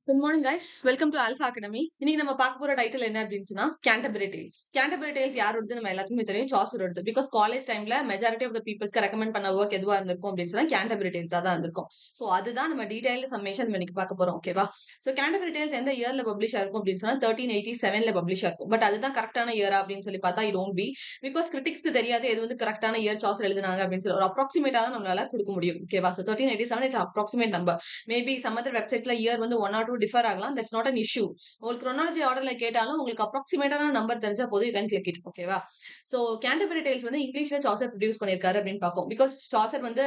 Good morning guys, welcome to alpha academy. இன்னைக்கு நம்ம பார்க்க போற டைட்டில் என்ன அப்படின்னு சொன்னா கேண்டபரி டேல்ஸ். கேண்டபரி டேல்ஸ் யாரோடது நம்ம எல்லாத்துக்குமே தெரியும், சாசரோடது. பிகாஸ் காலேஜ் டைம்ல மெஜாரிட்டி ஆஃப் த பீப்புள்ஸ்க்கு ரெக்கமெண்ட் பண்ண ஒர்க் எதுவா இருந்திருக்கும் அப்படின்னு சொன்னா கேண்டபரி டேல்ஸா தான் இருந்திருக்கும். ஸோ அதுதான் நம்ம டீடைல் சம்மேஷன் இன்னைக்கு பார்க்க போறோம். ஓகேவா? ஸோ கேண்டபரி டேல்ஸ் எந்த இயர்ல பப்ளிஷ் ஆயிருக்கும் அப்படின்னு சொன்னா 1387ல பப்ளிஷ் ஆயிருக்கும். பட் அதுதான் கரெக்டான இயரா அப்படின்னு சொல்லி பார்த்தா இட் ஒன்ட் பி. பிகாஸ் கிரிட்டிக்ஸ்க்கு தெரியாது எது வந்து கரெக்டான இயர் சாசர் எழுதினாங்க அப்படின்னு சொல்லி ஒரு அப்ராக்சிமேட்டா தான் நம்மளால கொடுக்க முடியும். ஓகேவா? So 1387 is approximate number. Maybe some other வெப்சைட்ல இயர் வந்து 1 or 2 டிஃபர் ஆகலாம். That's not an issue. உங்களுக்கு chronology ஆர்டர்ல கேட்டாலும் உங்களுக்கு அப்ராக்சிமேட்டான நம்பர் தெரிஞ்சா போதும், யூ கேன் கிளிக் இட். ஓகேவா? சோ கேண்டபரி டேல்ஸ் வந்து இங்கிலீஷ்ல சாசர் ப்ரொடியூஸ் பண்ணிருக்காரு அப்படின்னு பார்ப்போம். பிகாஸ் சாசர் வந்து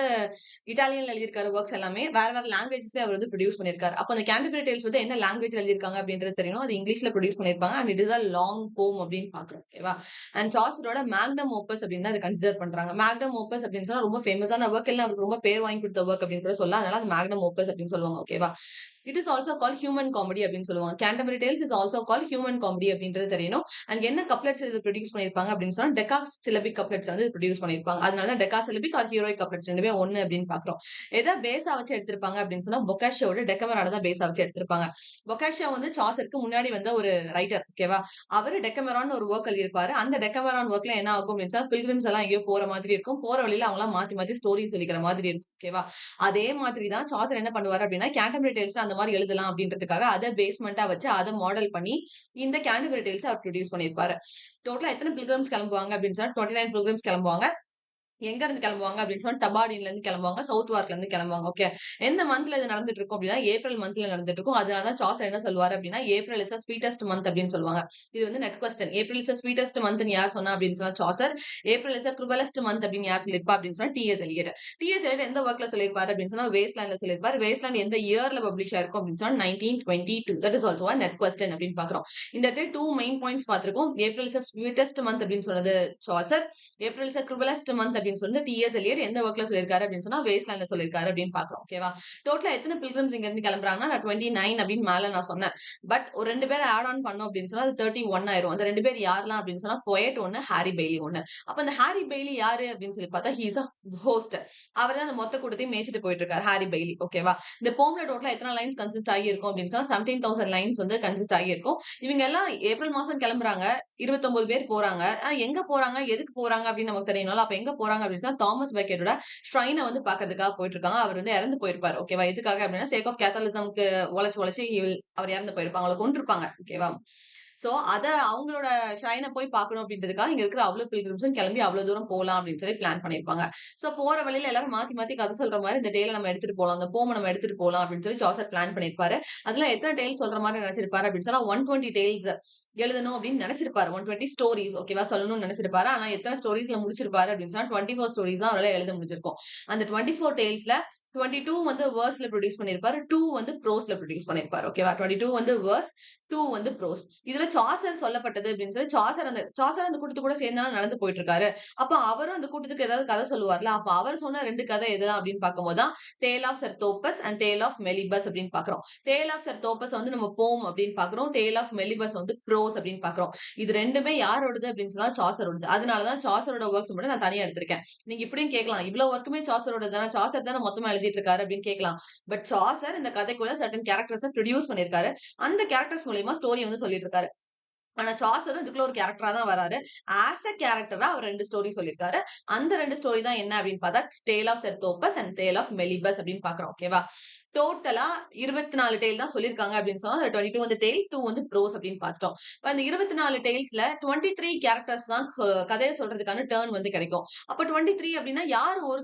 இட்டாலியன்ல எழுதியிருக்காரு ஒர்க்ஸ் எல்லாமே வேற வேற லாங்குவேஜஸ்ல அவர் வந்து ப்ரொடியூஸ் பண்ணிருக்காரு. அப்ப அந்த கேண்டபரி டேல்ஸ் வந்து என்ன லாங்குவேஜ்ல எழுதியிருக்காங்க அப்படின்றது தெரியணும். அது இங்கிலீஷ்ல ப்ரொடியூஸ் பண்ணிருப்பாங்க and it is a long போம் அப்படின்னு பாக்குறோம். ஓகேவா? அண்ட் சாசரோட மேக்னம் ஓப்பஸ் அப்படின்னு அதை கன்சிடர் பண்றாங்க. மேக்னம் ஓப்பஸ் அப்படின்னு சொன்னா ரொம்ப ஃபேமஸான ஒர்க், இல்ல அவருக்கு ரொம்ப பேர் வாங்கி கொடுத்த ஒர்க் அப்படின்னு கூட சொல்லலாம். அதனால அது மேக்னம் ஓப்பஸ் அப்படின்னு சொல்லுவாங்க. ஓகேவா? It is also call human comedy அப்படின்னு சொல்லுவாங்க. Canterbury tales is also call human comedy அப்படின்றது தெரியணும். அண்ட் என்ன கப்லெட்ஸ் இது ப்ரொடியூஸ் பண்ணிருப்பாங்க அப்படின்னு சொன்னா டெகா சிலபிக் கப்லெட்ஸ் வந்து ப்ரொடியூஸ் பண்ணிருப்பாங்க. அதனால deca syllabic R heroic couplets ரெண்டுமே ஒண்ணு அப்படின்னு பாக்குறோம். எதை பேஸா வச்சு எடுத்திருப்பாங்க அப்படின்னு சொன்னா பொக்காஷியோட டெக்கமரான தான் பேஸா வச்சு எடுத்திருப்பாங்க. பொக்காஷியோ வந்து சாசருக்கு முன்னாடி வந்த ஒரு ரைட்டர். ஓகேவா? அவரு டெக்கமரான் ஒரு ஒர்க் எழுதியிருப்பாரு. அந்த டெக்கமரான் ஒர்க்ல என்ன ஆகும் அப்படின்னு சொன்னா பில்கிரிம்ஸ் எல்லாம் எங்கேயோ போற மாதிரி இருக்கும். போற வழியில அவங்க எல்லாம் மாத்தி மாத்தி ஸ்டோரி சொல்லிக்கிற மாதிரி இருக்கும். ஓகேவா? அதே மாதிரி தான் சாசர் என்ன பண்ணுவாரு அப்படின்னா கேண்டபரி டேல்ஸ் அந்த மாதிரி எழுதலாம் அப்படின்றதுக்காக அதை பேஸ்மெண்டா வச்சு அதை மாடல் பண்ணி இந்த கேண்டபரி டேல்ஸ் அவர் ப்ரொடியூஸ் பண்ணிருப்பாரு. டோட்டலா எத்தனை பில்கிரிம்ஸ் கிளம்புவாங்க அப்படின்னு சொன்னா 29 பில்கிரிம்ஸ் கிளம்புவாங்க. எங்க இருந்து கிளம்புவாங்க அப்படின்னு சொன்னா டபாடின்ல இருந்து கிளம்புவாங்க, சவுத் வார்க்ல இருந்து கிளம்புவாங்க. ஓகே. எந்த மந்த்ல இது நடந்துட்டு இருக்கும் அப்படின்னா ஏப்ரல் மந்த்ல நடந்துட்டு இருக்கும். அதனாலதான் சாசர் என்ன சொல்லுவாரு அப்படின்னா ஏப்ரல் இஸ் ஸ்வீட்டஸ்ட் மந்த் அப்படின்னு சொல்லுவாங்க. இது வந்து net question. April is sweetest month யார் சொன்னா அப்படின்னு சொன்னா சாசர். ஏப்ரல் இஸ் குருவலஸ்ட் மந்த் அப்படின்னு யார் சொல்லிருப்பா அப்படின்னு சொன்னா டிஎஸ் எலியட். டிஎஸ் எலியட் எந்த ஒர்க்ல சொல்லிருப்பாரு அப்படின்னு சொன்னா வேஸ்ட்லேண்ட்ல சொல்லிருப்பாரு. வேஸ்ட்லேண்ட் எந்த இயர்ல பப்ளிஷ் ஆயிருக்கும் அப்படின்னு சொன்னா 1922. That is also net question அப்படின்னு பாக்குறோம். இந்த இடத்துல 2 மெயின் பாயிண்ட்ஸ் பார்த்திருக்கோம். ஏப்ரல் இஸ் ஸ்வீட்டஸ்ட் மந்த் அப்படின்னு சொன்னது சாசர். ஏப்ரல் இஸ் குருவலஸ்ட் மந்த் அப்படின்னு சொல்லிட்டு டிஎஸ் எலியட் எந்த ஒர்க்ல சொல்லிருக்காரு அப்படின்னு சொன்னா வேஸ்ட்லேண்ட்ல சொல்லிருக்காரு அப்படின்னு பாக்குறோம். ஓகேவா? டோட்டலா எத்தனை பில்கிரிம்ஸ் இங்க இருந்து கிளம்புறாங்கன்னா நான் 29 அப்படின்னு மேல நான் சொன்னேன். பட் ஒரு 2 பேரை ஆட் ஆன் பண்ணோம் அப்படின்னு சொன்னா அது 31 ஆயிரும். அந்த 2 பேர் யாரெல்லாம் அப்படின்னு சொன்னா பொயட் ஒண்ணு, ஹாரி பெய்லி ஒண்ணு. அப்ப அந்த ஹாரி பெய்லி யாரு அப்படின்னு சொல்லி பார்த்தா ஹி இஸ் அ ஹோஸ்ட். அவர் தான் அந்த மொத்த கூட்டத்தையும் மேய்ச்சிட்டு போயிட்டு இருக்காரு, ஹாரி பெய்லி. ஓகேவா? இந்த போம்ல டோட்டலா எத்தனை லைன்ஸ் கன்சிஸ்ட் ஆகி இருக்கும் அப்படின்னு சொன்னா 17,000 லைன்ஸ் வந்து கன்சிஸ்ட் ஆகி இருக்கும். இவங்க எல்லாம் ஏப்ரல் மாசம் கிளம்புறாங்க. 29 பேர் போறாங்க. ஆனா எங்க போறாங்க, எதுக்கு போறாங்க அப்படின்னு நமக்கு தெரியணும்ல. அப்ப எங்க போறாங்க அப்படின்னு சொன்னா தாமஸ் பெக்கெட்டோட ஷ்ரைனை வந்து பாக்குறதுக்காக போயிட்டு இருக்காங்க. அவர் வந்து இறந்து போயிருப்பாரு. ஓகேவா? எதுக்காக அப்படின்னா சேக் ஆஃப் கேத்தலிசம்க்கு உழைச்சு உழைச்சு அவர் இறந்து போயிருப்பாங்க. அவங்களை கொண்டிருப்பாங்க. ஓகேவா? சோ அத அவங்களோட ஷ்ரைனை போய் பார்க்கணும் அப்படின்றதுக்காக இங்க இருக்கிற அவ்வளவு பில்கிரிம்ஸும் கிளம்பி அவ்வளவு தூரம் போலாம் அப்படின்னு சொல்லி பிளான் பண்ணிருப்பாங்க. சோ போற வழியில எல்லாரும் மாத்தி மாத்தி கதை சொல்ற மாதிரி இந்த டேல நம்ம எடுத்துட்டு போலாம், அந்த போம நம்ம எடுத்துட்டு போலாம் அப்படின்னு சொல்லி சாசர் பிளான் பண்ணிருப்பாரு. அதுல எத்தனை டேல் சொல்ற மாதிரி நினைச்சிருப்பாரு அப்படின்னு சொன்னா 120 டேல்ஸ் எழுதணும் அப்படின்னு நினைச்சிருப்பாரு. 120 ஸ்டோரிஸ் ஓகேவா சொல்லணும்னு நினைச்சிருப்பாரு. ஆனா எத்தனை ஸ்டோரிஸ்ல முடிச்சிருப்பாரு அப்படின்னு சொன்னா 24 ஸ்டோரிஸ் தான் அவரால எழுத முடிஞ்சிருக்கும். அந்த 24 டேல்ஸ்ல 22 வந்து வேர்ஸ்ல ப்ரொடியூஸ் பண்ணிருப்பாரு. 2 வந்து ப்ரோஸ்ல ப்ரொடியூஸ் பண்ணிருப்பாரு. ஓகேவா? 22 வந்து வேர்ஸ், 2 வந்து ப்ரோஸ். இதுல சாசர் சொல்லப்பட்டது அப்படின்னு சொல்லி சாசர் அந்த கூட்டத்து கூட சேர்ந்து நடந்து போயிட்டு இருக்காரு. அப்ப அவரும் அந்த கூட்டத்துக்கு ஏதாவது கதை சொல்லுவார்ல. அப்ப அவர் சொன்ன 2 கதை எதுலாம் அப்படின்னு பார்க்கும்போது தான் tale of Sir Thopas and tale of Melibeus அப்படின்னு பாக்குறோம். டேல் ஆஃப் செர்தோப்பஸ் வந்து நம்ம போம் அப்படின்னு பாக்குறோம். டேல் ஆஃப் மெலிபஸ் வந்து ப்ரோஸ் அப்படின்னு பாக்குறோம். இது ரெண்டுமே யாரோடது அப்படின்னு சொன்னா சாசரோடது. அதனாலதான் சாசரோட ஒர்க்ஸ் மட்டும் நான் தனியா எடுத்திருக்கேன். நீங்க இப்படியும் கேட்கலாம். இவ்வளவு ஒர்க்குமே சாசரோட தானே, சாசர் தானே மொத்தமா எழுதிட்டு இருக்காரு அப்படின்னு கேட்கலாம். பட் சாசர் இந்த கதைக்குள்ள சர்டன் கேரக்டர்ஸை ப்ரொடியூஸ் பண்ணிருக்காரு. அந்த கேரக்டர்ஸ் மூலியமா ஸ்டோரி வந்து சொல்லிட்டு இருக்காரு. ஆனா சாசரும் இதுக்குள்ள ஒரு கேரக்டரா தான் வராரு. ஆஸ் அ கேரக்டரா அவர் 2 ஸ்டோரி சொல்லியிருக்காரு. அந்த 2 ஸ்டோரி தான் என்ன அப்படின்னு பார்த்தா tale of Sir Thopas and tale of Melibeus அப்படின்னு பாக்குறோம். ஓகேவா? டோட்டலா 24 டேல் தான் சொல்லியிருக்காங்க அப்படின்னு சொன்னா 22 வந்து டேல், 2 வந்து ப்ரோஸ் அப்படின்னு பார்த்துட்டோம். இப்ப அந்த 24 டேல்ஸ்ல 23 கேரக்டர்ஸ் தான் கதைய சொல்றதுக்கான டர்ன் வந்து கிடைக்கும். அப்ப 23 அப்படின்னா யார் ஒரு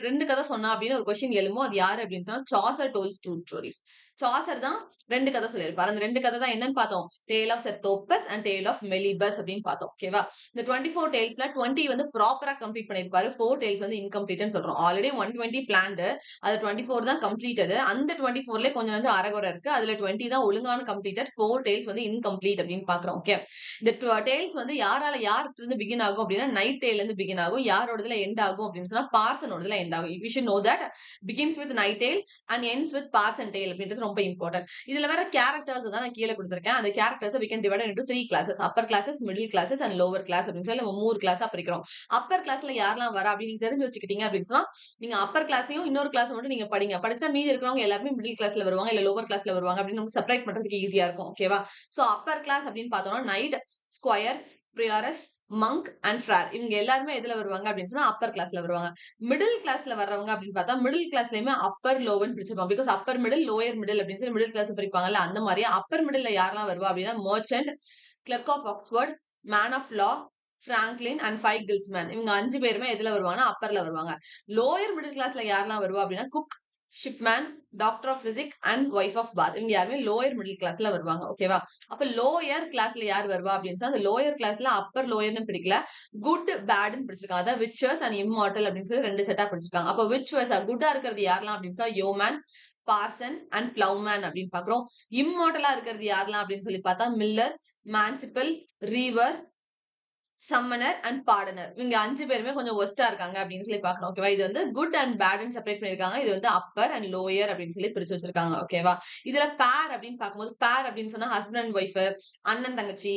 2 கதை சொன்னா அப்படின்னு ஒரு கொஸ்டின் எழுமோ அது யாரு அப்படின்னு சொன்னா சாசர் டோல்ஸ் 2 ஸ்டோரிஸ். சாசர் தான் 2 கதை சொல்லியிருப்பாரு. அந்த 2 கதை தான் என்னன்னு பார்த்தோம். Tale of Sir Thopas and tale of Melibeus அப்படின்னு பார்த்தோம். ஓகேவா? இந்த 24 டேல்ஸ்ல 20 வந்து ப்ராப்பரா கம்ப்ளீட் பண்ணிருப்பாரு. 4 டேல்ஸ் வந்து இன்கம்ப்ளீட்னு சொல்றோம். Already 120 planned. அது 24 தான் கம்ப்ளீட்டட். அந்த 24ல கொஞ்சம் கொஞ்சம் அரைகுறை இருக்கு. அதுல 20 தான் ஒழுங்கான கம்ப்ளீட்டட். 4 டேல்ஸ் வந்து இன்கம்ப்ளீட் அப்படின்னு பாக்குறோம். ஓகே. இந்த டேல்ஸ் வந்து யார்கிட்ட இருந்து பிகின் ஆகும் அப்படின்னா நைட் டேல இருந்து பிகின் ஆகும். யாரோடதுல எண்ட் ஆகும் அப்படின்னு சொன்னா பார்சனோடதுல எண்ட் ஆகும். We should know that begins with knight tale and ends with parson tale அப்படின்றது ரொம்ப இம்பார்ட்டன்ட். இதுல வேற கேரக்டர்ஸ் தான் நான் கீழே கொடுத்திருக்கேன். அந்த characters we can divide into 3 classes. Upper classes, middle classes and lower class அப்படின்னு சொல்லி நம்ம 3 கிளாஸா பிரிக்கிறோம். அப்பர் கிளாஸ்ல யாரெல்லாம் வரா அப்படின்னு நீங்க தெரிஞ்சு வச்சுக்கிட்டீங்க அப்படின்னு சொன்னா நீங்க அப்பர் கிளாஸையும் இன்னொரு கிளாஸ் மட்டும் நீங்க படிங்க. படிச்சா மீதி இருக்கிறவங்க வரவங்க எல்லாருமே மிடில் கிளாஸ்ல வருவாங்க, இல்ல லோவர் கிளாஸ்ல வருவாங்க அப்படின்னு நமக்கு செப்பரேட் பண்றதுக்கு ஈஸியா இருக்கும். ஓகேவா? சோ அப்பர் கிளாஸ் அப்படின்னு பார்த்தோம்னா, நைட், ஸ்கொயர், பிரியாரஸ், மங்க் அண்ட் ஃப்ரார் இவங்க எல்லாருமே எதுல வருவாங்க அப்படின்னு சொன்னா அப்பர் கிளாஸ்ல வருவாங்க. மிடில் கிளாஸ்ல வர்றவங்க அப்படின்னு பார்த்தா, மிடில் கிளாஸ்லயுமே அப்பர், லோவர்ன்னு பிரிச்சிருப்பாங்க. Because upper middle, lower middle அப்படின்னு சொல்லி மிடில் கிளாஸ் பிரிப்பாங்கல்ல, அந்த மாரி அப்பர் மிடில்ல யாரெல்லாம் வருவா அப்படின்னா, merchant, clerk of Oxford, man of law, Franklin and 5 guildsmen இவங்க 5 பேருமே எதுல வருவாங்கன்னா, அப்பர்ல வருவாங்க. லோயர் மிடில் கிளாஸ்ல யாரெல்லாம் வருவா அப்படின்னா, cook, shipman, doctor of physic and wife of Bath இவங்க யாருமே லோயர் மிடில் கிளாஸ்ல வருவாங்க. ஓகேவா? அப்ப லோயர் கிளாஸ்ல யார் வருவா அப்படின்னு சொன்னா, அந்த லோயர் கிளாஸ்ல அப்பர் லோயர்னு பிரிக்கல. குட், பேட்ன்னு பிரிச்சிருக்காங்க. அதாவது விச்சர்ஸ் அண்ட் இம்மார்டல் அப்படின்னு சொல்லி 2 செட்டா பிரிச்சிருக்காங்க. அப்ப விச்சர்ஸ் குட்டா இருக்கிறது யாரெல்லாம் அப்படின்னு சொன்னா, யோமேன், பார்சன் அண்ட் பிளவ்மேன் அப்படின்னு பாக்குறோம். இம்மார்டலா இருக்கிறது யாரெல்லாம் அப்படின்னு சொல்லி பார்த்தா, மில்லர், மான்சிபல், ரீவர், சம்மனர் அண்ட் பார்டனர் இவங்க 5 பேருமே கொஞ்சம் வொர்ஸ்ட்டா இருக்காங்க அப்படின்னு சொல்லி பார்க்கணும். ஓகேவா? இது வந்து குட் அண்ட் பேட்ன்னு செப்பரேட் பண்ணிருக்காங்க. இது வந்து அப்பர் அண்ட் லோயர் அப்படின்னு சொல்லி பிரிச்சு வச்சிருக்காங்க. ஓகேவா? இதுல பேர் அப்படின்னு பார்க்கும்போது, பேர் அப்படின்னு சொன்னா ஹஸ்பண்ட் அண்ட் ஒய்ஃப், அண்ணன் தங்கச்சி,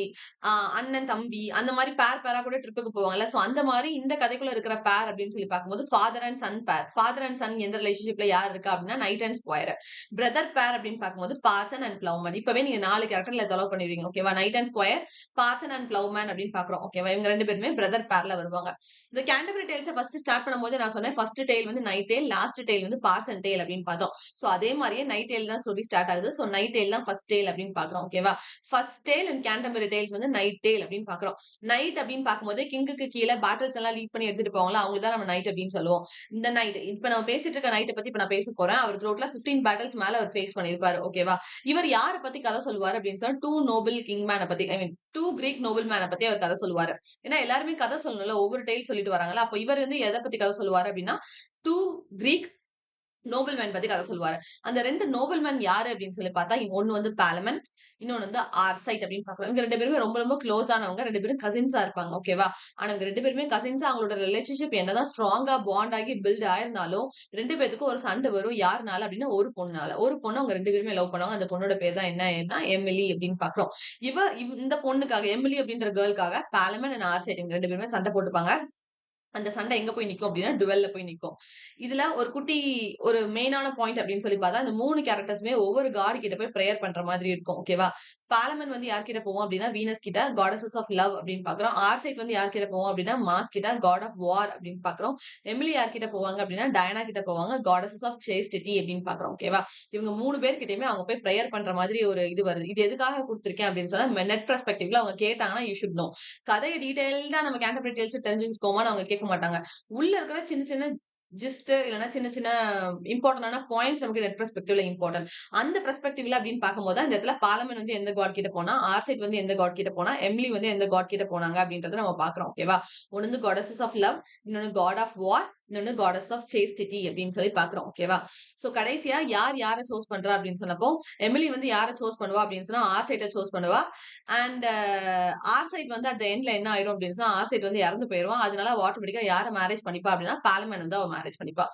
அண்ணன் தம்பி அந்த மாரி பேரா கூட ட்ரிப்புக்கு போவாங்கல்ல. சோ அந்த மாரி இந்த கதைக்குள்ள இருக்கிற பேர் அப்படின்னு சொல்லி பார்க்கும்போது, ஃபாதர் அண்ட் சன் பேர். ஃபாதர் அண்ட் சன் எந்த ரிலேஷன்ஷிப்ல யார் இருக்கா அப்படின்னா, நைட் அண்ட் ஸ்கொயர். பிரதர் பேர் அப்படின்னு பார்க்கும்போது, பார்சன் அண்ட் பிளவ்மேன். இப்பவே நீங்க 4 கேரக்டர்ல தொலைவு பண்ணிடுவீங்க. ஓகேவா? Knight and squire, parson and ploughman அப்படின்னு பாக்குறோம். ஓகேவா? இவங்க 2 பேருமே பிரதர் பேர்ல வருவாங்க. இந்த கேண்டபரி டேல்ஸ ஃபர்ஸ்ட் ஸ்டார்ட் பண்ணும்போது நான் சொன்னேன் ஃபர்ஸ்ட் டேல் வந்து நைட் டேல், லாஸ்ட் டேல் வந்து பார்சன் டேல் அப்படின்னு பார்த்தோம். சோ அதே மாரியே நைட் டேல் தான் ஸ்டோரி ஸ்டார்ட் ஆகுது. சோ நைட் டேல் தான் ஃபர்ஸ்ட் டேல் அப்படின்னு பாக்குறோம். ஓகேவா? First tale and Canterbury tales வந்து நைட் டேல் அப்படின்னு பாக்குறோம். நைட் அப்படின்னு பார்க்கும்போது கிங்குக்கு கீழ பேட்டில்ஸ் எல்லாம் லீட் பண்ணி எடுத்துட்டு போவாங்கல்ல, அவங்களுக்கு தான் நம்ம நைட் அப்படின்னு சொல்லுவோம். இந்த நைட் இப்ப நம்ம பேசிட்டு இருக்க நைட்ட பத்தி இப்ப நான் பேச போறேன். அவர் த்ரோட்ல 15 பேட்டில்ஸ் மேல அவர் ஃபேஸ் பண்ணிருப்பாரு. ஓகேவா? இவர் யார பத்தி கதை சொல்லுவாரு அப்படின்னு சொன்னா, 2 நோபல் கிங் மேன பத்தி. ஐ மீன் 2 கிரீக் நோபல் மேன பத்தி அவர் கதை சொல்லுவாரு. ஏன்னா எல்லாருமே கதை சொல்லணும்ல. ஒவ்வொரு டேல் சொல்லிட்டு வராங்கல்ல. அப்ப இவர் வந்து எத பத்தி கதை சொல்லுவாரு அப்டின்னா, 2 கிரீக் நோபல்மேன் பத்தி கதை சொல்லுவாரு. அந்த 2 நோபல்மேன் யாரு அப்படின்னு சொல்லி பார்த்தா, ஒண்ணு வந்து பாலமன், இன்னொன்னு வந்து ஆர்சைட் அப்படின்னு பார்க்கிறோம். இவங்க 2 பேருமே ரொம்ப ரொம்ப க்ளோஸ் ஆனவங்க. 2 பேரும் கசின்ஸா இருப்பாங்க. ஓகேவா? ஆனா இவங்க 2 பேருமே கசின்ஸா அவங்களோட ரிலேஷன்ஷிப் என்னதான் ஸ்ட்ராங்கா பாண்ட் ஆகி பில்ட் ஆயிருந்தாலும், 2 பேத்துக்கும் ஒரு சண்டை வரும். யாருனால அப்படின்னா, ஒரு பொண்ணுனால. ஒரு பொண்ண அவங்க 2 பேருமே லவ் பண்ணுவாங்க. அந்த பொண்ணோட பேர் தான் என்ன எமிலி அப்படின்னு பார்க்கிறோம். இந்த பொண்ணுக்காக எமிலி அப்படின்ற கேர்ள்காக பாலமன் அண்ட் ஆர்சைட் இவங்க 2 பேருமே சண்டை போட்டுப்பாங்க. அந்த சண்டை எங்க போய் நிக்கும் அப்டின்னா, டுவெல்ல போய் நிக்கும். இதுல ஒரு குட்டி ஒரு மெயினான பாயிண்ட் அப்டின்னு சொல்லி பார்த்தா, இந்த 3 கேரக்டர்ஸுமே ஒவ்வொரு காட் கிட்ட போய் பிரேயர் பண்ற மாதிரி இருக்கும். ஓகேவா? பாலமன் வந்து யார்கிட்ட போவோம் அப்டின்னா, வீனஸ் கிட்ட காடஸஸ் ஆஃப் லவ் அப்டின்னு பார்க்கிறோம். ஆர்சைட் வந்து யார்கிட்ட போவோம் அப்டின்னா, மார்ஸ் கிட்ட காட் ஆஃப் வார் அப்டின்னு பார்க்கிறோம். எமிலி யார்கிட்ட போவாங்க அப்டின்னா, டயனா கிட்ட போவாங்க. காடஸஸ் ஆஃப் சேஸ்டிட்டி அப்டின்னு பார்க்கிறோம். ஓகேவா? இவங்க 3 பேர் கிட்டயுமே அவங்க போய் பிரேயர் பண்ற மாதிரி ஒரு இது வருது. இது எதுக்காக குடுத்திருக்கேன் அப்டின்னு சொன்னா, நெட் பெர்ஸ்பெக்டிவ்ல அவங்க கேட்டாங்கன்னா, யூ ஷுட் நோ. கதைய டீட்டெயில்டா நம்ம கேண்டர்பரி டேல்ஸ் தெரிஞ்சு வச்சுக்கோமான்னு அவங்க கேட்க மாட்டாங்க. உள்ள இருக்கிற சின்ன சின்ன ஜிஸ்ட் இல்லன்னா சின்ன சின்ன இம்பார்ட்டன்டான பாயிண்ட்ஸ் நமக்கு ரெட் பெர்ஸ்பெக்டிவ்ல இம்பார்ட்டன்ட். அந்த பெர்ஸ்பெக்டிவ்ல அப்படின்னு பார்க்கும்போது தான் இந்த இடத்துல பாலமன் வந்து எந்த காட் கிட்ட போனா, ஆர்சைட் வந்து எந்த காட் கிட்ட போனா, எமிலி வந்து எந்த காட் கிட்ட போனாங்க அப்படின்றத நம்ம பார்க்கிறோம். ஓகேவா? ஒண்ணு வந்து காடஸஸ் ஆஃப் லவ், இன்னொன்னு காட் ஆஃப் வார், இன்னொன்னு காடஸ் ஆஃப் சேஸ்டிட்டி அப்படின்னு சொல்லி பார்க்கிறோம். ஓகேவா? சோ கடைசியா யார் யார சூஸ் பண்றா அப்படின்னு சொன்னப்போ, எமிலி வந்து யார சூஸ் பண்ணுவா அப்படின்னு சொன்னா, ஆர்சைட்ட சூஸ் பண்ணுவா. அண்ட் ஆர்சைட் வந்து அட் த எண்ட்ல என்ன ஆயிரும் அப்படின்னு சொன்னா, ஆர்சைட் வந்து இறந்து போயிருவான். அதனால அவ ஆட்டோமேட்டிக்கா யார மேரேஜ் பண்ணிப்பா அப்படின்னா, பாலமன் வந்து அவ மேரேஜ் பண்ணிப்பா.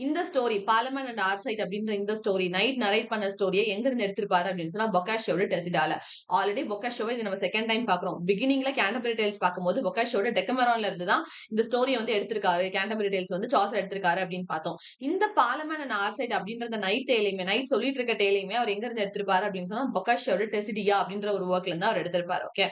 இந்த ஸ்டோரி பாலமன் அண்ட் ஆர்சைட் அப்படின்ற இந்த ஸ்டோரி நைட் நரேட் பண்ண ஸ்டோரியை எங்க இருந்து எடுத்திருப்பாரு அப்படின்னு சொன்னா, பொக்காஷியோட டெசிடால. ஆல்ரெடி பொக்காஷோவை இது நம்ம செகண்ட் டைம் பாக்குறோம். பிகினிங்ல கேண்டபரி டேல்ஸ் பார்க்கும்போது பொக்காஷோட டெக்கமெரான்ல இருந்து தான் இந்த ஸ்டோரியை வந்து எடுத்திருக்காரு. கேண்டபரி டேல்ஸ் வந்து சாசர் எடுத்திருக்காரு அப்படின்னு பார்த்தோம். இந்த பாலமன் அண்ட் ஆர்சைட் அப்படின்ற நைட் டேலையுமே நைட் சொல்லிட்டு இருக்க டேலையுமே அவர் எங்க இருந்து எடுத்திருப்பாரு அப்படின்னு சொன்னா, பொக்காஷியோட டெசிடியா அப்படின்ற ஒரு ஒர்க்ல இருந்து அவர் எடுத்திருப்பாரு. ஓகே.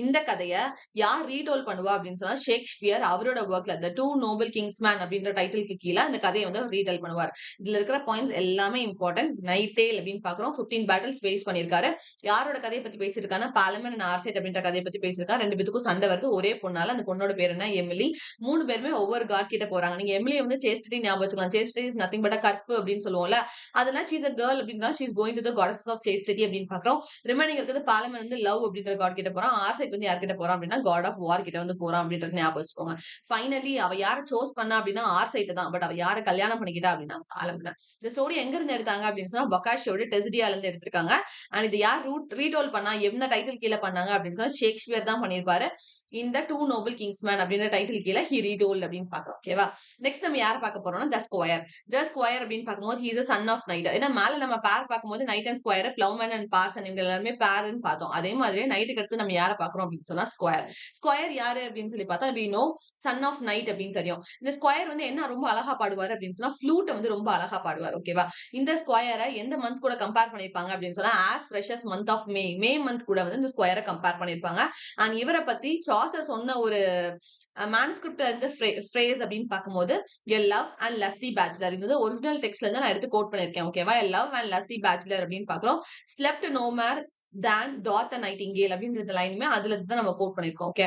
இந்த கதைய யார் ரீடோல் பண்ணுவா அப்படின்னு சொன்னா, ஷேக்ஸ்பியர் அவரோட ஒர்க்ல த 2 நோபல் கிங்ஸ்மேன் அப்படின்ற டைட்டிலுக்கு கீழ அந்த கதையை வந்து அவர் ரீடெல் பண்ணுவார். இதுல இருக்கிற பாயிண்ட்ஸ் எல்லாமே இம்பார்ட்டன்ட். நைட் டேல் அப்படின்னு பாக்குறோம். 15 பேட்டில்ஸ் ஃபேஸ் பண்ணிருக்காரு. யாரோட கதையை பத்தி பேசியிருக்காருன்னா, பாலமன் அண்ட் ஆர்சைட் அப்படின்ற கதையை பத்தி பேசியிருக்காரு. 2 பேத்துக்கும் சண்டை வருது ஒரே பொண்ணால. அந்த பொண்ணோட பேர் என்ன? எமிலி. 3 பேருமே ஒவ்வொரு காட் கிட்ட போறாங்க. நீங்க எமிலிய வந்து சேஸ்டிட்டி ஞாபகம் வச்சுக்கலாம். சேஸ்டிட்டி இஸ் நத்திங் பட் கற்பு அப்படின்னு சொல்லுவோம்ல. அதனால ஷீ இஸ் அ கேர்ள் அப்படின்னா she is going to the goddess of chastity அப்படின்னு பாக்குறோம். ரிமைனிங் இருக்கிறது பாலமன் வந்து லவ் அப்படின்ற காட் கிட்ட போறான். ஆர்சைட் வந்து யார்கிட்ட போறான் அப்படின்னா, காட் ஆஃப் வார் கிட்ட வந்து போறான் அப்படின்றது ஞாபகம் வச்சுக்கோங்க. ஃபைனலி அவ யார சூஸ் பண்ணா அப்படின்னா ஆர்சைட் தான். பட் அவ யார கல்யாணம் பண்ணிக்கிட்டா அப்படின்னா பாலமன். இந்த ஸ்டோரி எங்க இருந்து எடுத்தாங்க அப்படின்னு சொன்னா, பொக்காஷியோட டெசிடியால இருந்து எடுத்திருக்காங்க. அண்ட் இது யார் ரீடோல் பண்ணா, எந்த டைட்டில் கீழ பண்ணாங்க அப்படின்னு சொன்னா, ஷேக்ஸ்பியர் தான் பண்ணியிருப்பாரு. இந்த டூ நோபல் கிங்ஸ்மேன் அப்படின்ற டைட்டில் கீழே ஹி ரீடோல்ட் அப்படின்னு பாக்குறோம். ஓகேவா? நெக்ஸ்ட் நம்ம யாரை பார்க்க போறோம்னா த ஸ்கொயர். த ஸ்கொயர் அப்படின்னு பார்க்கும்போது he is a son of knight. ஏன்னா மேல நம்ம பேர் பார்க்கும்போது knight and squire, ploughman and parson இவங்க எல்லாருமே பேர்னு பார்த்தோம். அதே மாதிரியே நைட்டுக்கு அடுத்து நம்ம யாரை பார்க்கறோம் அப்படின்னு சொன்னா ஸ்கொயர். ஸ்கொயர் யாரு அப்படின்னு சொல்லி பார்த்தா we know son of knight அப்படின்னு தெரியும். இந்த ஸ்கொயர் வந்து என்ன ரொம்ப அழகா பாடுவாரு அப்படின்னு சொன்னா ஃப்ளூட் வந்து ரொம்ப அழகா பாடுவார். ஓகேவா? இந்த ஸ்கொயரை எந்த மந்த் கூட கம்பேர் பண்ணிருப்பாங்க அப்படின்னு சொன்னா as fresh as month of May. May month கூட வந்து இந்த ஸ்கொயரை கம்பேர் பண்ணிருப்பாங்க. அண்ட் இவரை பத்தி சாசர் சொன்ன ஒரு மேனுஸ்கிரிப்ட்ல இருந்து ஃப்ரேஸ் அப்படின்னு பார்க்கும்போது எ லவ் அண்ட் லஸ்டி பேச்சுலர். இது வந்து ஒரிஜினல் டெக்ஸ்ட்ல இருந்து நான் எடுத்து கோட் பண்ணிருக்கேன். ஓகேவா? A love and lusty bachelor அப்படின்னு பாக்குறோம். Slept no more than doth the nightingale அப்படின்ற லைனுமே அதுல இருந்து தான் நம்ம கோட் பண்ணிருக்கோம். ஓகே.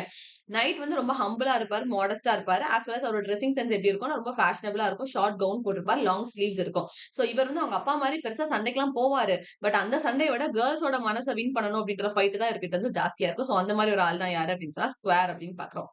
நைட் வந்து ரொம்ப ஹம்பிளா இருப்பாரு, மாடஸ்டா இருப்பாரு. ஆஸ் வெல் அஸ் அவரோட ட்ரெஸ்ஸிங் சென்ஸ் எப்படி இருக்கும்னா ரொம்ப ஃபேஷனபிளா இருக்கும். ஷார்ட் கவுன் போட்டிருப்பாரு, லாங் ஸ்லீவ்ஸ் இருக்கும். சோ இவர் வந்து அவங்க அப்பா மாதிரி பெருசா சண்டைக்கெல்லாம் போவாரு. பட் அந்த சண்டையை விட கேர்ள்ஸோட மனசை வின் பண்ணணும் அப்படின்ற ஃபைட் தான் இவர்கிட்ட வந்து ஜாஸ்தியா இருக்கும். சோ அந்த மாதிரி ஒரு ஆள் தான் யாரு அப்படின்னு சொன்னா ஸ்கொயர் அப்படின்னு பாக்குறோம்.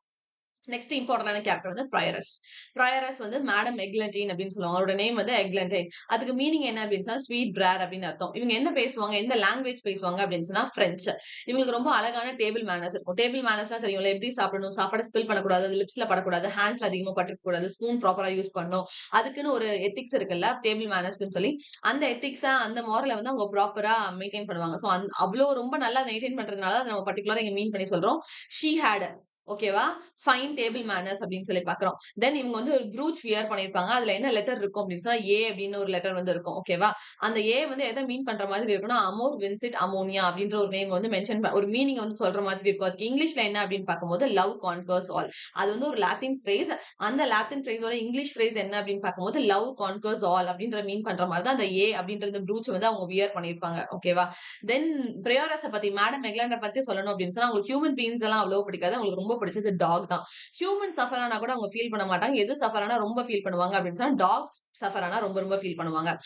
நெக்ஸ்ட் இம்பார்ட்டன்டான கேரக்டர் வந்து ப்ரையரஸ். ப்ரையரஸ் வந்து மேடம் எக்லண்டின் அப்படின்னு சொல்லுவாங்க. அவரோட நேம் வந்து எக்லண்டைன். அதுக்கு மீனிங் என்ன அப்படின்னு சொன்னா ஸ்வீட் பிரேர் அப்படின்னு அர்த்தம். இவங்க என்ன பேசுவாங்க, எந்த லாங்குவேஜ் பேசுவாங்க அப்படின்னு சொன்னா பிரெஞ்சு. இவங்களுக்கு ரொம்ப அழகான டேபிள் மேனர்ஸ் இருக்கும். டேபிள் மேனர்ஸ்லாம் தெரியும்ல, எப்படி சாப்பிடணும், சாப்பாடு ஸ்பில் பண்ணக்கூடாது, அது லிப்ஸ்ல படக்கூடாது, ஹேண்ட்ஸ்ல அதிகமா பட்டுக்கூடாது, ஸ்பூன் ப்ராப்பரா யூஸ் பண்ணணும். அதுக்குன்னு ஒரு எத்திக்ஸ் இருக்குல்ல டேபிள் மேனர்ஸ்க்குன்னு சொல்லி, அந்த எத்திக்ஸா அந்த மாரலை வந்து அவங்க ப்ராப்பரா மெயின்டைன் பண்ணுவாங்க. சோ அவ்வளோ ரொம்ப நல்லா மெயின்டைன் பண்றதுனால அதை நம்ம பர்டிகுலரா இங்க மீன் பண்ணி சொல்றோம். ஷீ ஹேட் ஓகேவா ஃபைன் டேபிள் மேனர்ஸ் அப்படின்னு சொல்லி பாக்குறோம். தென் இவங்க வந்து ஒரு ப்ரூச் வியர் பண்ணிருப்பாங்க. அதுல என்ன லெட்டர் இருக்கும் அப்படின்னு சொன்னா ஏ அப்படின்னு ஒரு லெட்டர் வந்து இருக்கும். ஓகேவா? அந்த ஏ வந்து எதை மீன் பண்ற மாதிரி இருக்குன்னா அமோர் வின்சிட் அமோனியா அப்படின்ற ஒரு நேம் வந்து மென்ஷன் ஒரு மீனிங் வந்து சொல்ற மாதிரி இருக்கும். அதுக்கு இங்கிலீஷ்ல என்ன அப்படின்னு பார்க்கும்போது லவ் கான்கர்ஸ் ஆல். அது வந்து ஒரு லாத்தின் ஃப்ரேஸ். அந்த லாத்தின் ஃப்ரேஸோட இங்கிலீஷ் ஃப்ரேஸ் என்ன அப்படின்னு பார்க்கும்போது லவ் கான்கர்ஸ் ஆல் அப்படின்ற மீன் பண்ற மாதிரி தான் அந்த ஏ அப்படின்ற ப்ரூச் வந்து அவங்க வியர் பண்ணிருப்பாங்க. ஓகேவா? தென் பிரியோரஸ பத்தி மேடம் மெக்லாண்ட பத்தி சொல்லணும் அப்படின்னு சொன்னா அவங்களுக்கு ஹியூமன் பீயிங்ஸ் எல்லாம் அவ்வளவு பிடிக்காது. அவங்களுக்கு ரொம்ப பிடிச்சது டாக் தான். ஹியூமன் சஃபர் ஆனா கூட அவங்க ஃபீல் பண்ண மாட்டாங்க. எது சஃபர் ஆனா ரொம்ப ஃபீல் பண்ணுவாங்க அப்படின்னு சொன்னா டாக் சஃபர் ஆனா ரொம்ப ரொம்ப ஃபீல் பண்ணுவாங்க.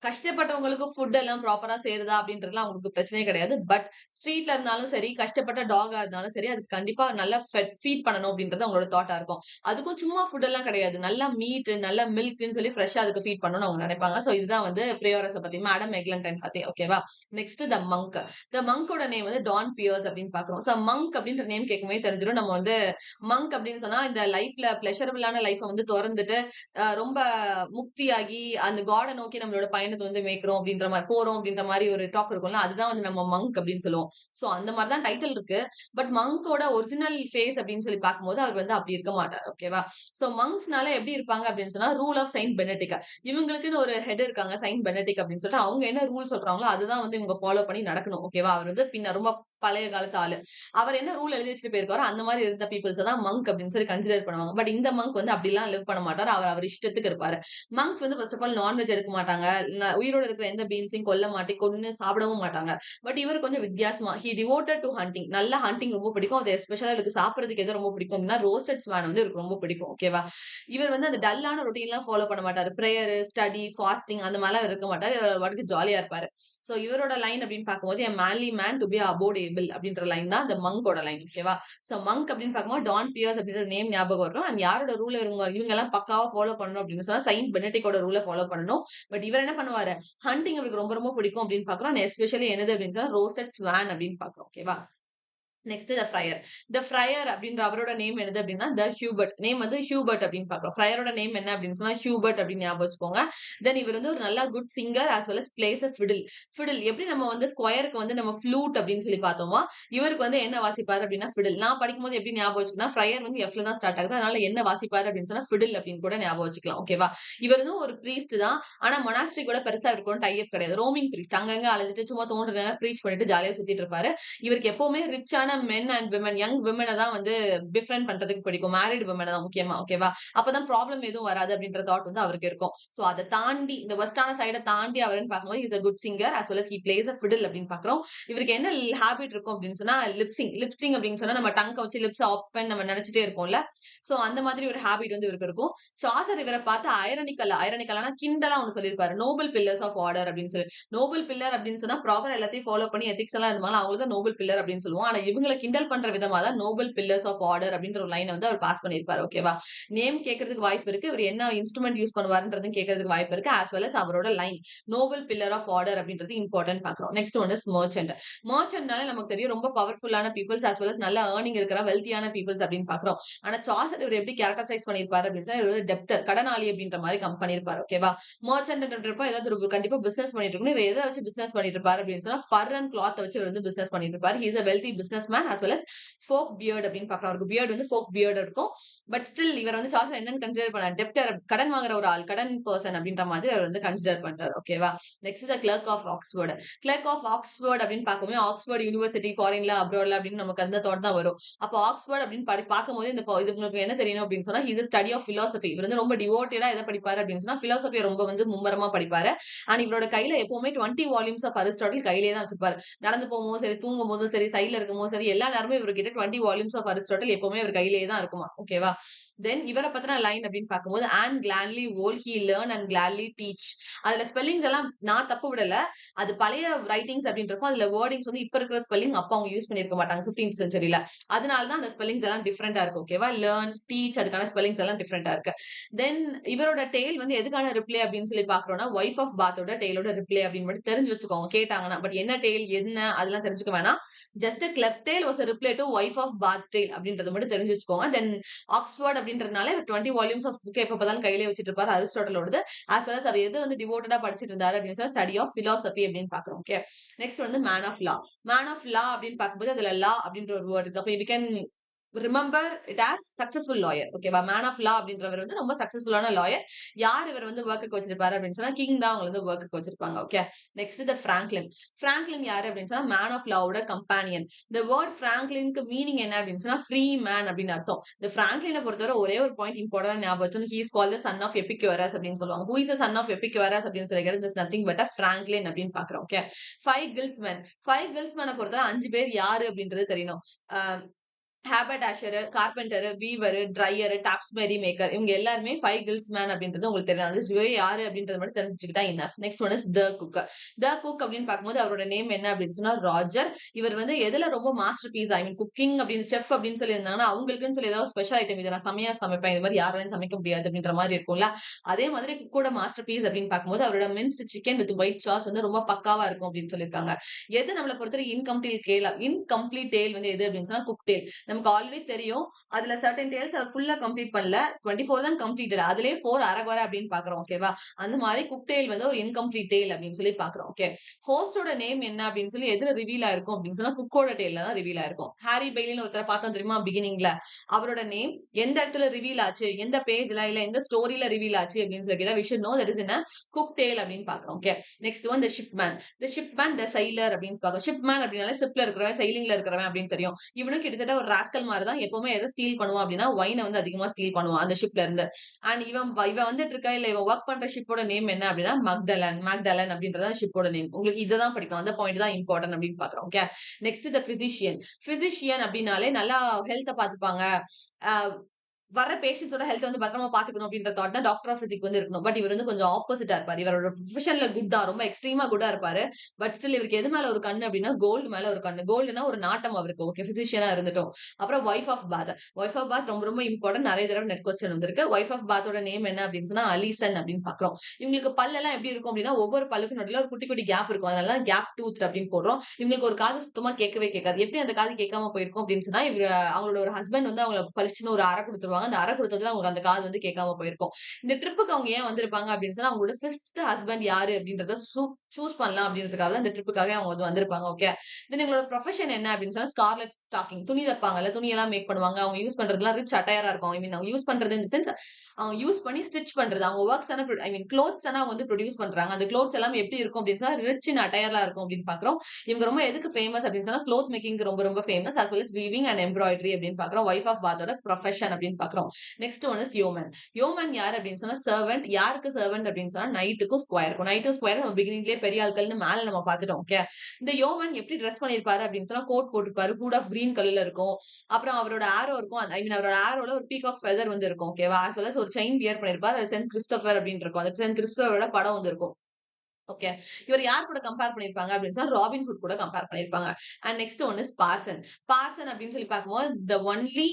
கஷ்டப்பட்டவங்களுக்கு ஃபுட் எல்லாம் ப்ராப்பரா சேருதா அப்படின்றதுலாம் அவங்களுக்கு பிரச்சனையே கிடையாது. பட் ஸ்ட்ரீட்ல இருந்தாலும் சரி, கஷ்டப்பட்ட டாகா இருந்தாலும் சரி, அதுக்கு கண்டிப்பா நல்லா ஃபீட் பண்ணணும் அப்படின்றது அவங்களோட தாட்டா இருக்கும். அதுக்கும் சும்மா ஃபுட் எல்லாம் கிடையாது. நல்லா மீட், நல்லா மில்க்ன்னு சொல்லி ஃப்ரெஷ்ஷா அதுக்கு ஃபீட் பண்ணணும்னு அவங்க நினைப்பாங்க. சோ இதுதான் வந்து பிரியோரஸ பத்தி, மேடம் எக்லண்டன் பத்தி. ஓகேவா? Next the monk. த மங்கோட நேம் வந்து டான் பியர்ஸ் அப்படின்னு பாக்குறோம். சோ மங்க் அப்படின்ற நேம் கேட்கும்போது தெரிஞ்சிடும் நம்ம வந்து மங்க் அப்படின்னு சொன்னா இந்த லைஃப்ல பிளஷரபிளான லைஃப வந்து திறந்துட்டு ரொம்ப முக்தியாகி அந்த காட நோக்கி நம்மளோட பயணத்தை வந்து மேய்க்கிறோம் அப்படின்ற மாதிரி போறோம் அப்படின்ற மாதிரி ஒரு டாக் இருக்கும்ல, அதுதான் வந்து நம்ம மங்க் அப்படின்னு சொல்லுவோம். சோ அந்த மாதிரி தான் டைட்டில் இருக்கு. பட் மங்கோட ஒரிஜினல் ஃபேஸ் அப்படின்னு சொல்லி பார்க்கும்போது அவர் வந்து அப்படி இருக்க மாட்டார். ஓகேவா? சோ மங்க்ஸ்னால எப்படி இருப்பாங்க அப்படின்னு சொன்னா ரூல் ஆஃப் செயின்ட் பெனடிக்ட். இவங்களுக்குன்னு ஒரு ஹெட் இருக்காங்க செயின்ட் பெனடிக்ட் அப்படின்னு சொல்லிட்டு அவங்க என்ன ரூல் சொல்றாங்களோ அதுதான் வந்து இவங்க ஃபாலோ பண்ணி நடக்கணும். ஓகேவா? அவர் வந்து பின்ன ரொம்ப பழைய காலத்து ஆளு. அவர் என்ன ரூல் எழுதி வச்சுட்டு போயிருக்காரோ அந்த மாதிரி இருந்த பீப்புள்ஸ் தான் மங்க் அப்படின்னு சொல்லி கன்சிடர் பண்ணுவாங்க. பட் இந்த மங்க் வந்து அப்படிலாம் லிவ் பண்ண மாட்டார். அவர் இஷ்டத்துக்கு இருப்பாரு. மங்க்ஸ் வந்து ஃபர்ஸ்ட் ஆஃப் ஆல் நான்வெஜ் எடுக்க மாட்டாங்க. உயிரோட இருக்கிற எந்த பீன்ஸையும் கொல்ல கொன்னு சாப்பிடவும் மாட்டாங்க. பட் இவர் கொஞ்சம் வித்தியாசமா ஹி டிவோட்டட் டு ஹண்டிங். நல்ல ஹண்டிங் ரொம்ப பிடிக்கும். அது எஸ்பெஷலா இவருக்கு சாப்பிடுறதுக்கு எது ரொம்ப பிடிக்கும் அப்படின்னா ரோஸ்டட் ஸ்வான் வந்து இவருக்கு ரொம்ப பிடிக்கும். ஓகேவா? இவர் வந்து அந்த டல்லான ரொட்டீன்லாம் ஃபாலோ பண்ண மாட்டாரு. பிரேயர், ஸ்டடி, ஃபாஸ்டிங் அந்த மாதிரிலாம் இருக்க மாட்டாரு. இவர் பாட்டுக்கு ஜாலியா இருப்பாரு. சோ இவரோட லைன் அப்படின்னு பார்க்கும்போது a manly man to be abbot able அப்படின்ற லைன் தான் அந்த மங்கோட லைன். ஓகேவா? சோ மங்க் அப்படின்னு பார்க்கும்போது டான் பியர்ஸ் அப்படின்ற நேம் ஞாபகம் வரும். அண்ட் யாரோட ரூல் இவங்க எல்லாம் பக்காவா ஃபாலோ பண்ணணும் அப்படின்னு சொன்னா செயின்ட் பெனடிக்டோட ரூல ஃபாலோ பண்ணணும். பட் இவர் என்ன பண்ணுவாரு, ஹண்டிங் அவருக்கு ரொம்ப ரொம்ப பிடிக்கும் அப்படின்னு பாக்குறோம். எஸ்பெஷலி என்னது அப்படின்னு சொன்னா ரோஸ்டட் ஸ்வான் அப்படின்னு பாக்குறோம். ஓகேவா? நெக்ஸ்ட் த ஃப்ரையர். த ஃப்ரையர் அப்படின்ற அவரோட நேம் என்னது அப்படின்னா த ஹியூபர்ட். நேம் வந்து ஹியூபர்ட் அப்படின்னு பாக்குறோம். ஃப்ரையரோட நேம் என்ன அப்படின்னு சொன்னா ஹியூபர்ட் அப்படின்னு ஞாபகம் வச்சுக்கோங்க. தென் இவர் வந்து ஒரு நல்ல good singer as well as place a fiddle. fiddle எப்படி நம்ம வந்து ஸ்கொயருக்கு வந்து நம்ம ஃப்ளூட் அப்படின்னு சொல்லி பார்த்தோமோ, இவருக்கு வந்து என்ன வாசிப்பாரு அப்படின்னா fiddle. நான் படிக்கும்போது எப்படி ஞாபகம் வச்சுக்கன்னா ஃப்ரையர் வந்து எஃப்ல தான் ஸ்டார்ட் ஆகுது. அதனால என்ன வாசிப்பாரு அப்படின்னு சொன்னா fiddle அப்படின்னு கூட ஞாபகம் வச்சுக்கலாம். ஓகேவா? இவர் வந்து ஒரு பிரீஸ்ட் தான். ஆனா மொனாஸ்ட்ரி கூட பெருசா இருக்கும் டைப் கிடையாது. Roaming priest. அங்கங்க அலைஞ்சிட்டு சும்மா தோன்ற நேரம் ப்ரீச் பண்ணிட்டு ஜாலியா சுத்திட்டு இருப்பாரு. இவருக்கு எப்பவுமே ரிச்சான men and women, young women தான் வந்து பிஃப்ரெண்ட் பண்றதுக்கு பிடிக்கும். மேரிட் விமன தான் முக்கியமா. ஓகேவா? அப்பதான் ப்ராப்ளம் எதுவும் வராது அப்படின்ற தாட் வந்து அவருக்கு இருக்கும். சோ அத தாண்டி இந்த வெஸ்டான சைட தாண்டி அவருன்னு பார்க்கும்போது is a good singer as well as he plays a fiddle அப்படின்னு பார்க்கிறோம். இவருக்கு என்ன ஹாபிட் இருக்கும் அப்படின்னு சொன்னா லிப்சிங். லிப்சிங் அப்படின்னு சொன்னா நம்ம டங்க வச்சு லிப்ஸ் ஆஃபன் நம்ம நினைச்சிட்டே இருப்போம்ல. சோ அந்த மாதிரி ஒரு ஹாபிட் வந்து இவருக்கு இருக்கும். சாசர் இவரை பார்த்து ஐரனிக்கலான கிண்டலா ஒண்ணு சொல்லியிருப்பாரு. நோபல் பில்லர்ஸ் ஆஃப் ஆர்டர் அப்படின்னு சொல்லி. நோபல் பில்லர் அப்படின்னு சொன்னா ப்ராப்பர் எல்லாத்தையும் ஃபாலோ பண்ணி எத்திக்ஸ் எல்லாம் இருந்தாலும் அவங்களுக்கு தான் நோபல் பில்லர் அப்படின்னு சொல்லுவோம். ஆனா இவங்க இவங்கள கிண்டல் பண்ற விதமா தான் நோபல் பில்லர்ஸ் ஆஃப் ஆர்டர் அப்படின்ற ஒரு லைன வந்து அவர் பாஸ் பண்ணியிருப்பாரு. ஓகேவா? நேம் கேட்கறதுக்கு வாய்ப்பு இருக்கு. இவரு என்ன இன்ஸ்ட்ருமென்ட் யூஸ் பண்ணுவாருன்றதும் கேட்கறதுக்கு வாய்ப்பு இருக்கு. ஆஸ் வெல் அஸ் அவரோட line noble pillar of order அப்படின்றது இம்பார்ட்டன்ட் பார்க்கிறோம். Next one is merchant. மர்ச்சன்ட்னாலே நமக்கு தெரியும் ரொம்ப பவர்ஃபுல்லான பீப்பிள்ஸ் ஆஸ் வெல் அஸ் நல்ல ஏர்னிங் இருக்கிற வெல்த்தியான பீப்பிள்ஸ் அப்படின்னு பார்க்கிறோம். ஆனா சாசர் இவர் எப்படி கேரக்டரைஸ் பண்ணியிருப்பாரு அப்படின்னு சொன்னா, இவர் வந்து டெப்டர் கடனாளி அப்படின்ற மாரி பண்ணியிருப்பாரு. ஓகேவா? மர்ச்சன்ட்ன்றப்ப ஏதாவது ஒரு கண்டிப்பா பிசினஸ் பண்ணிட்டு இருக்கணும். இவர் எத வச்சு பிசினஸ் பண்ணிட்டு இருப்பாரு அப்படின்னு சொன்னா, ஃபர் அண்ட் கிளாத் வச்சு இவர் வந்து பிசினஸ் பண்ணிட்டு இருப்பாரு. He is a wealthy businessman as well as folk beard அப்படின்னு பார்க்கிறோம். அவருக்கு பியர்ட் வந்து folk beard இருக்கும். பட் ஸ்டில் இவர் வந்து சார்ல்ஸ் என்னன்னு கன்சிடர் பண்ணார்? டெப்டர் கடன் வாங்குற ஒரு ஆள், கடன் பெர்சன் அப்படின்ற மாதிரி அவர் வந்து கன்சிடர் பண்றாரு. ஓகேவா? Next the clerk of Oxford. Clerk of Oxford அப்படின்னு பார்க்கும்போது ஆக்ஸ்போர்ட் யூனிவர்சிட்டி ஃபாரின்ல அப்ராட்ல அப்படின்னு நமக்கு அந்த தாட் தான் வரும். அப்போ ஆக்ஸ்போர்ட் அப்படின்னு பார்க்கும்போது இது உங்களுக்கு என்ன தெரியணும் அப்படின்னு சொன்னா, he is a study of philosophy. இவர் வந்து ரொம்ப டிவோட்டடா எதை படிப்பாரு அப்படின்னு சொன்னா, பிலாசபியை ரொம்ப வந்து மும்மரமா படிப்பாரு. அண்ட் இவரோட கையில எப்பவுமே 20 வால்யூம்ஸ் ஆஃப் அரிஸ்டாட்டில் கையிலேயே தான் வச்சிருப்பாரு. நடந்து போகும்போதும் சரி, தூங்கும் போதும் சரி, சைட்ல இருக்கும்போதும் சரி, எல்லா நேரமும் இவர்கிட்ட 20 வால்யூம்ஸ் ஆஃப் அரிஸ்டாட்டில் எப்பவுமே இவர் கையிலேயே தான் இருக்குமா. ஓகேவா? தென் இவர பத்தின லைன் அப்படின்னு பார்க்கும்போது, "and gladly would he learn and gladly teach." அதுல ஸ்பெல்லிங்ஸ் எல்லாம் நான் தப்பு விடல. அது பழைய ரைட்டிங்ஸ் அப்படின்றப்போ அதுல வேர்டிங்ஸ் வந்து இப்ப இருக்கிற ஸ்பெல்லிங் அப்ப அவங்க யூஸ் பண்ணியிருக்க மாட்டாங்க 15th செஞ்சுரியில. அதனால தான் அந்த ஸ்பெல்லிங்ஸ் எல்லாம் டிஃபரெண்டா இருக்கு. ஓகேவா? லேர்ன், டீச் அதுக்கான ஸ்பெல்லிங்ஸ் எல்லாம் டிஃபரெண்டா இருக்கு. தென் இவரோட டெய்ல் வந்து எதுக்கான ரிப்ளை அப்படின்னு சொல்லி பார்க்கிறோம்னா, வைஃப் ஆஃப் பாத்தோட டெய்லோட ரிப்ளை அப்படின்னு மட்டும் தெரிஞ்சு வச்சுக்கோங்க கேட்டாங்கன்னா. பட் என்ன டெய்ல் என்ன அதெல்லாம் தெரிஞ்சுக்க வேணாம். Just a clerk tale was a reply to wife of Bath tale அப்படின்றத மட்டும் தெரிஞ்சு வச்சுக்கோங்க. தென் ஆக்ஸ்போர்ட் அப்படின்றதுனால 20 வால்யூம்ஸ் ஆஃப் புக் எப்ப பார்த்தாலும் கையிலே வச்சிட்டு இருப்பாரு அரிஸ்டாட்டலோடது. ஆஸ் வெல் அஸ் அவர் எது வந்து டிவோட்டடா படிச்சிட்டு இருந்தாரு அப்படின்னு சொன்னா ஸ்டடி ஆஃப் பிலாசபி அப்படின்னு பார்க்கிறோம். ஓகே. நெக்ஸ்ட் வந்து man of law. Man of law அப்படின்னு பார்க்கும்போது அதுல லா அப்படின்ற ஒரு வேர்ட் இருக்கு. அப்ப we can remember it as successful lawyer. ஓகேவா? மேன் ஆஃப் லா அப்படின்றவர் வந்து ரொம்ப சக்சஸ்ஃபுல்லான லாயர். யார் இவர் வந்து வொர்க்குக்கு வச்சிருப்பாரு அப்படின்னு சொன்னா, கிங் தான் அவங்கள வந்து வொர்க்குக்கு வச்சிருப்பாங்க. Okay. Next the Franklin. Franklin யாரு அப்படின்னு சொன்னா, மேன் ஆஃப் லாவோட கம்பானியன். இந்த வேர்ட் பிராங்க்லினுக்கு மீனிங் என்ன அப்படின்னு சொன்னா, ஃப்ரீ மேன் அப்படின்னு அர்த்தம். இந்த பிராங்க்லினை பொறுத்தவரை ஒரே ஒரு பாயிண்ட் இம்பார்ட்டன்ட் ஞாபகம் வச்சு, he is called the son of Epicurus அப்படின்னு சொல்லுவாங்க. Who is the son of Epicurus அப்படின்னு சொல்லி கேட்டா, this nothing but a Franklin அப்படின்னு பார்க்கிறோம். ஓகே. 5 கில்ஸ்மேன். 5 கில்ஸ்மேனை பொறுத்தவரை 5 பேர் யாரு அப்படின்றது தெரியணும். ஹேபர்டாஷரு, கார்பெண்டரு, வீவரு, ட்ரையரு, டாப்ஸ்மேரி மேக்கர் இவங்க எல்லாருமே 5 கில்ஸ்மேன் அப்படின்றது உங்களுக்கு தெரியும். அது யாரு அப்படின்றது மட்டும் தெரிஞ்சுக்கிட்டா enough. Next one is the cook. The cook அப்படின்னு பார்க்கும்போது அவரோட நேம் என்ன அப்படின்னு சொன்னா ராஜர். இவர் வந்து எதுல ரொம்ப மாஸ்டர் பீஸ் ஐ மீன் குக்கிங் அப்படின்னு செஃப் அப்படின்னு சொல்லி இருந்தாங்கன்னா அவங்களுக்குன்னு சொல்லி ஏதாவது ஸ்பெஷல் ஐட்டம் இதை நான் செமையா சமைப்பேன். இது மாதிரி யாராலையும் சமைக்க முடியாது அப்படின்ற மாதிரி இருக்கும்ல. அதே மாதிரி குக்கோட மாஸ்டர் பீஸ் அப்படின்னு பார்க்கும்போது அவரோட மின்ஸ்ட் சிக்கன் வித் ஒயிட் சாஸ் வந்து ரொம்ப பக்காவா இருக்கும் அப்படின்னு சொல்லியிருக்காங்க. எது நம்மளை பொறுத்தவரை இன்கம்ப்ளீட் டேல் வந்து எது அப்படின்னு சொன்னா குக் டேல். நமக்கு ஆல்ரெடி தெரியும். அதுல சர்டன் டேல்ஸ் அவர் ஃபுல்லா கம்ப்ளீட் பண்ணல. 24 தான் கம்ப்ளீட்டட். அதிலேயே 4 அரகுறை அப்படின்னு பார்க்கிறோம். ஓகேவா? அந்த மாதிரி குக் டேல் வந்து ஒரு இன்கம்ப்ளீட் டேல் அப்படின்னு சொல்லி பார்க்கிறோம். ஓகே. ஹோஸ்டோட நேம் என்ன அப்படின்னு சொல்லி எதுல ரிவீல் ஆயிருக்கும் அப்படின்னு சொன்னா குக்கோட டேல்ல தான் ரிவீல் ஆயிருக்கும். ஹாரி பெய்லின்னு ஒருத்தரை பார்த்தோம் தெரியுமா பிகினிங்ல. அவரோட நேம் எந்த இடத்துல ரிவீல் ஆச்சு, எந்த பேஜ்ல இல்ல எந்த ஸ்டோரியில ரிவீல் ஆச்சு அப்படின்னு சொல்லி கேட்டா we should know that is in a cook tale அப்படின்னு பார்க்கிறோம். Okay. Next one the shipman. The shipman the sailor அப்படின்னு பார்க்கிறோம். ஷிப்மேன் அப்படின்னாலே ஷிப்ல இருக்கிறவன் சைலிங்ல இருக்கிறவன் அப்படின்னு தெரியும். இவனும் கிட்டத்தட்ட ஒரு ராஸ்கல் மாதிரி தான் எப்பவுமே எதை ஸ்டீல் பண்ணுவான் அப்படின்னா ஒயினை வந்து அதிகமா ஸ்டீல் பண்ணுவான் அந்த ஷிப்ல இருந்து. அண்ட் இவன் வந்துட்டு இருக்கா இல்ல இவன் ஒர்க் பண்ற ஷிப்போட நேம் என்ன அப்படின்னா மேக்டலன் அப்படின்றத ஷிப்போட நேம். உங்களுக்கு இதுதான் படிக்கும் அந்த பாயிண்ட் தான் இம்பார்ட்டன்ட் அப்படின்னு பாக்குறோம். Okay. Next the physician. Physician அப்படின்னாலே நல்லா ஹெல்த்த பாத்துப்பாங்க. வர்ற பேஷண்ட்ஸோட ஹெல்த் வந்து பத்திரமா பாத்துக்கணும் அப்படின்ற தாட் தான் டாக்டர் ஆஃப் பிசிக் வந்து இருக்கணும். பட் இவர் வந்து கொஞ்சம் ஆப்போசிட்டா இருப்பாரு. இவரோட ப்ரொஃபஷன்ல குட் தான் ரொம்ப எக்ஸ்ட்ரீமா குட்டா இருப்பாரு. பட் ஸ்டில் இவருக்கு எது மேல ஒரு கண்ணு அப்படின்னா கோல்டு மேல ஒரு கண்ணு. கோல்டுனா ஒரு நாட்டம் அவருக்கு. ஓகே. பிசிஷியனா இருந்துட்டோம். அப்புறம் wife of Bath. Wife of Bath ரொம்ப ரொம்ப இம்பார்ட்டன்ட். நிறைய தடவை நெட் கொஸ்டின் வந்திருக்கு. வைஃப் ஆஃப் பாத்தோட நேம் என்ன அப்படின்னு சொன்னா அலிசன் அப்படின்னு பாக்குறோம். இவங்களுக்கு பல்லெல்லாம் எப்படி இருக்கும் அப்படின்னா ஒவ்வொரு பல்லுக்கு நடுவுல ஒரு குட்டி குட்டி கேப் இருக்கும். அதனால கேப் டூத் அப்படின்னு போடுறோம். இவங்களுக்கு ஒரு காது சுத்தமா கேட்கவே கேட்காது. எப்படி அந்த காது கேட்காம போயிருக்கும் அப்படின்னு சொன்னா அவங்களோட ஒரு ஹஸ்பண்ட் வந்து அவங்க பளிச்சுன்னு ஒரு அறை கொடுத்துருவாங்க. அந்த அறை கொடுத்ததுல அவங்களுக்கு அந்த காது வந்து கேட்காம போயிருக்கும். இந்த ட்ரிப்புக்கு அவங்க ஏன் வந்திருப்பாங்க அப்படின்னு சொன்னா அவங்களோட ஃபர்ஸ்ட் ஹஸ்பண்ட் யாரு அப்படின்றத சூஸ் பண்ணலாம் அப்படின்றதுக்காக தான் இந்த ட்ரிப்புக்காக அவங்க வந்து வந்திருப்பாங்க. ஓகே. தென் எங்களோட ப்ரொஃபஷன் என்ன அப்படின்னு சொன்னா ஸ்கார்லெட் ஸ்டாக்கிங் துணி தப்பாங்கல்ல துணி எல்லாம் மேக் பண்ணுவாங்க. அவங்க யூஸ் பண்றதுலாம் ரிச் அட்டையரா இருக்கும். ஐ மீன் அவங்க யூஸ் பண்றது இந்த சென்ஸ் அவங்க யூஸ் பண்ணி ஸ்டிச் பண்றது. அவங்க ஒர்க்ஸ் ஐ மீன் க்ளோத்ஸ் அவங்க வந்து ப்ரொடியூஸ் பண்றாங்க. அந்த க்ளோத்ஸ் எல்லாம் எப்படி இருக்கும் அப்படின்னு சொன்னா ரிச் இன் அட்டையர்லா இருக்கும் அப்படின்னு பாக்குறோம். இவங்க ரொம்ப எதுக்கு ஃபேமஸ் அப்படின்னு சொன்னா க்ளோத் மேக்கிங் ரொம்ப ரொம்ப famous as well as weaving and embroidery அப்படின்னு பாக்குறோம். வைஃப் ஆஃப் பாத்தோட ப்ரொஃபஷன் அப்படின்னு பாக்குறோம். Next one is yeoman. Yeoman யார் அப்படின்னு சொன்னா சர்வெண்ட். யாருக்கு சர்வெண்ட் அப்படின்னு சொன்னா நைட்டுக்கும் ஸ்கொயருக்கும். நைட்டும் ஸ்கொயர் நம்ம பிகினிங்லேயே பெரிய ஆட்கள்னு மேல நம்ம பாத்துட்டோம். ஓகே. இந்த யோமன் எப்படி ட்ரெஸ் பண்ணிருப்பாரு அப்படின்னு சொன்னா கோட் போட்டிருப்பாரு. ஹூட் ஆஃப் கிரீன் கலர்ல இருக்கும். அப்புறம் அவரோட ஆரோ இருக்கும். ஐ மீன் அவரோட ஆரோல ஒரு பீகாக் ஃபெதர் வந்து இருக்கும். ஓகேவா? as well as ஒரு செயின் வியர் பண்ணிருப்பாரு. சென்ட் கிறிஸ்டோபர் அப்படின்னு இருக்கும். அந்த சென்ட் கிறிஸ்டோபரோட படம் வந்து இருக்கும். ஓகே. இவர் யார் கூட கம்பேர் பண்ணியிருப்பாங்க அப்படின்னு சொன்னா, ராபின்ஹுட் கூட கம்பேர் பண்ணியிருப்பாங்க. And next one is Parsn. Parsn அப்படின்னு சொல்லி பார்க்கும்போது, த ஒன்லி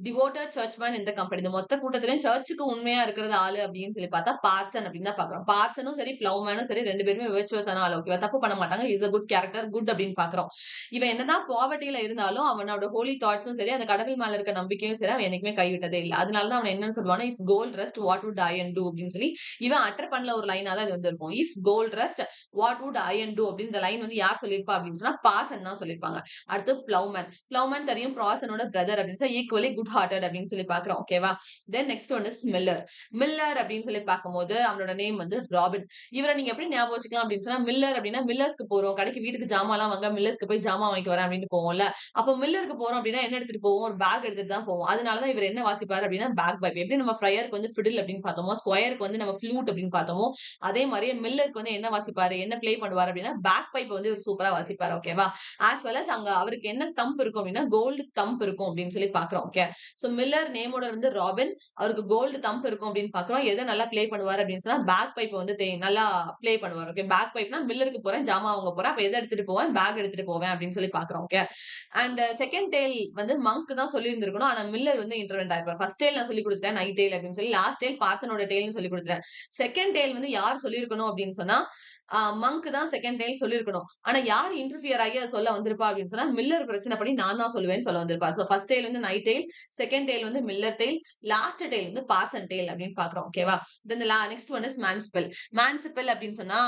டிவோட்டட் சர்ச்மேன் இந்த கம்பெனி. இந்த மொத்த கூட்டத்திலயும் சர்ச்சுக்கு உண்மையா இருக்கிறது ஆளு அப்படின்னு சொல்லி பார்த்தா, பார்சன் அப்படின்னு தான் பார்க்கிறோம். பார்சனும் சரி, பிளவ்மேனும் சரி 2 பேருமே விர்ச்சுவஸான ஆளு. ஓகேவா? தப்பு பண்ண மாட்டாங்க. Is a good character. Good அப்படின்னு பார்க்கிறோம். இவன் என்னதான் பாவர்ட்டில இருந்தாலும், அவனோட ஹோலி தாட்ஸும் சரி, அந்த கடவுள் மேல இருக்க நம்பிக்கையும் சரி, அவன் என்னைக்குமே கைவிட்டதே இல்ல. அதனால தான் அவன என்னன்னு சொல்லுவான்னா, "if gold rust, what would iron do" அப்படின்னு சொல்லி, இவன் அட்டர் பண்ணல ஒரு லைனா தான் இது வந்து இருக்கும். "If gold rust, what would iron do" அப்படின்னு இந்த லைன் வந்து யார் சொல்லியிருப்பா அப்படின்னு சொன்னா, பார்சன் தான் சொல்லியிருப்பாங்க. அடுத்து பிளவ்மேன். பிளவ்மேன் தெரியும் ப்ராசனோட பிரதர் அப்படின்னு சொல்லி ஈக்குவலி குட் ஹார்ட்டட் அப்படின்னு சொல்லி பார்க்கிறோம். ஓகேவா? Then next one is Miller. Miller அப்படின்னு சொல்லி பார்க்கும்போது, அவனோட நேம் வந்து ராபின். இவர நீங்க எப்படி ஞாபகம் வச்சுக்கலாம் அப்படின்னு சொன்னா, மில்லர் அப்படின்னா மில்லர்ஸ்க்கு போறோம். கடைக்கு வீட்டுக்கு ஜாமான்லாம் வாங்க மில்லர்ஸ்க்கு போய் ஜாமான் வாங்கிட்டு வரேன் அப்படின்னு போவோம்ல. அப்போ மில்லருக்கு போறோம் அப்படின்னா என்ன எடுத்துட்டு போவோம்? ஒரு பேக் எடுத்துட்டு தான் போவோம். அதனால தான் இவர் என்ன வாசிப்பாரு அப்படின்னா, பேக் பைப். எப்படி நம்ம ஃப்ரையருக்கு வந்து ஃபிடில் அப்படின்னு பார்த்தோமோ, ஸ்கொயருக்கு வந்து நம்ம ஃப்ளூட் அப்படின்னு பார்த்தோமோ, அதே மாரியே மில்லருக்கு வந்து என்ன வாசிப்பாரு? என்ன ப்ளே பண்ணுவாரு அப்படின்னா, பேக் பைப் வந்து இவரு சூப்பரா வாசிப்பாரு. ஓகேவா? ஆஸ் வெல் அஸ் அங்க அவருக்கு என்ன தம்ப் இருக்கும் அப்படின்னா, கோல்டு தம்ப் இருக்கும் அப்படின்னு சொல்லி பார்க்கிறோம். ஓகே. சோ மில்லர் நேமோட வந்து ராபின். அவருக்கு கோல்டு தம்ப் இருக்கும் அப்படின்னு பார்க்கிறோம். எத நல்லா ப்ளே பண்ணுவாரு அப்படின்னு சொன்னா, பேக் பைப் வந்து நல்லா ப்ளே பண்ணுவாரு. ஓகே. பேக் பைப்னா மில்லருக்கு போறேன், ஜாமான் வாங்க போறேன். அப்ப எத எடுத்துட்டு போவேன்? பேக் எடுத்துட்டு போவேன் அப்படின்னு சொல்லி பார்க்கிறோம். ஓகே. அண்ட் செகண்ட் டேல் வந்து மங்க் தான் சொல்லியிருந்திருக்கணும். ஆனா மில்லர் வந்து இன்டர்வென்ட் ஆயிருப்பார். ஃபர்ஸ்ட் டேல் நான் சொல்லிக் குடுத்துட்டேன். நைட் டேல் அப்படின்னு சொல்லி. லாஸ்ட் டேல் பார்சனோட டேல்ன்னு சொல்லிக் குடுத்துட்டேன். செகண்ட் டேல் வந்து யார் சொல்லியிருக்கணும் அப்படின்னு சொன்னா, மங்க் தான் செகண்ட் டேல் சொல்லியிருக்கணும். ஆனா யார் இன்டர்ஃபியர் ஆகி அத சொல்ல வந்திருப்பா அப்படின்னு சொன்னா, மில்லர் பிரச்சனை பண்ணி நான் தான் சொல்லுவேன்னு சொல்ல வந்திருப்பார். சோ ஃபர்ஸ்ட் டேல் வந்து நைட் டேல், செகண்ட் டேல் வந்து மில்லர் டேல், லாஸ்ட் டேல் வந்து பார்சன் டேல் அப்படின்னு பார்க்கிறோம். ஓகேவா? Then next one is Manciple. Manciple அப்படின்னு சொன்னா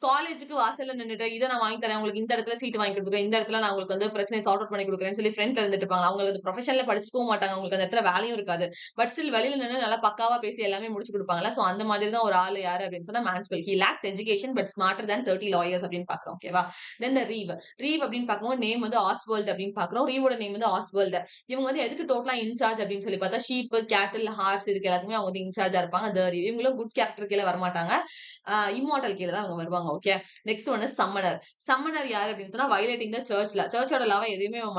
காலேஜுக்கு வாசல்ல நின்னுட்டு, "இத நான் வாங்கி தரேன். உங்களுக்கு இந்த இடத்துல சீட் வாங்கி குடுத்துருவேன். இந்த இடத்துல நான் உங்களுக்கு வந்து பிரச்சனைய சார்ட் அவுட் பண்ணி குடுக்குறேன்னு" சொல்லி ஃப்ரண்ட்ல இருந்துட்டு இருப்பாங்க. அவங்க அந்த ப்ரொஃபஷன்ல படிச்சிருக்கவும் மாட்டாங்க. அவங்களுக்கு அந்த இடத்துல வேலையும் இருக்காது. பட் ஸ்டில் வெளியில நின்னு நல்லா பக்காவா பேசி எல்லாமே முடிச்சு குடுப்பாங்கல்ல. சோ அந்த மாதிரி தான் ஒரு ஆளு யாரு அப்படின்னு சொன்னா Manciple. He lacks education but smarter than 30 lawyers அப்படின்னு பார்க்கிறோம். ஓகேவா? தென் ரீவ். ரீவ் அப்படின்னு பார்க்கும்போது நேம் வந்து ஆஸ்வால்ட் அப்படின்னு பார்க்கிறோம். ரீவோட நேம் வந்து ஆஸ்வால்ட். இவங்க வந்து எதுக்கு டோட்டலா இன்சார்ஜ் அப்படின்னு சொல்லி பார்த்தா, ஷீப், கேட்டில், ஹார்ஸ் இதுக்கு எல்லாத்துக்குமே அவங்க வந்து இன்சார்ஜா இருப்பாங்க. இவங்களும் குட் கேரக்டர் கீழ வரமாட்டாங்க. இம்மார்டல் கீழ தான் அவங்க வருவாங்க. Okay. Next one is summoner. Summoner யாரு அப்படின்னு சொன்னா, வயலேட்டிங் த சர்ச்ல. சர்ச்சோட லாவ எதையுமே அவன்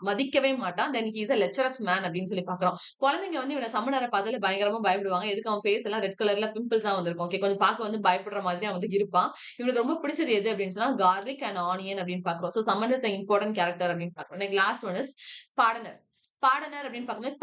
மதிக்கவே மாட்டான். Then he is a lecherous man அப்படின்னு சொல்லி பார்க்கிறோம். குழந்தைங்க வந்து இவன சம்மனர பார்த்தாலே பயங்கரமா பயப்படுவாங்க. எதுக்கு அவன் ஃபேஸ் எல்லாம் ரெட் கலர்ல பிம்பிள்ஸா வந்திருக்கும். ஓகே. கொஞ்சம் பார்க்க வந்து பயப்படுற மாதிரி அவன் வந்து இருப்பான். இவனுக்கு ரொம்ப பிடிச்சது எது அப்படின்னு சொன்னா, கார்லிக் அண்ட் ஆனியன் அப்படின்னு பார்க்கிறோம். So summoner is a important character அப்படின்னு பார்க்கிறோம். Next last one is pardoner. Pardoner அப்படின்னு பார்க்கும்போது,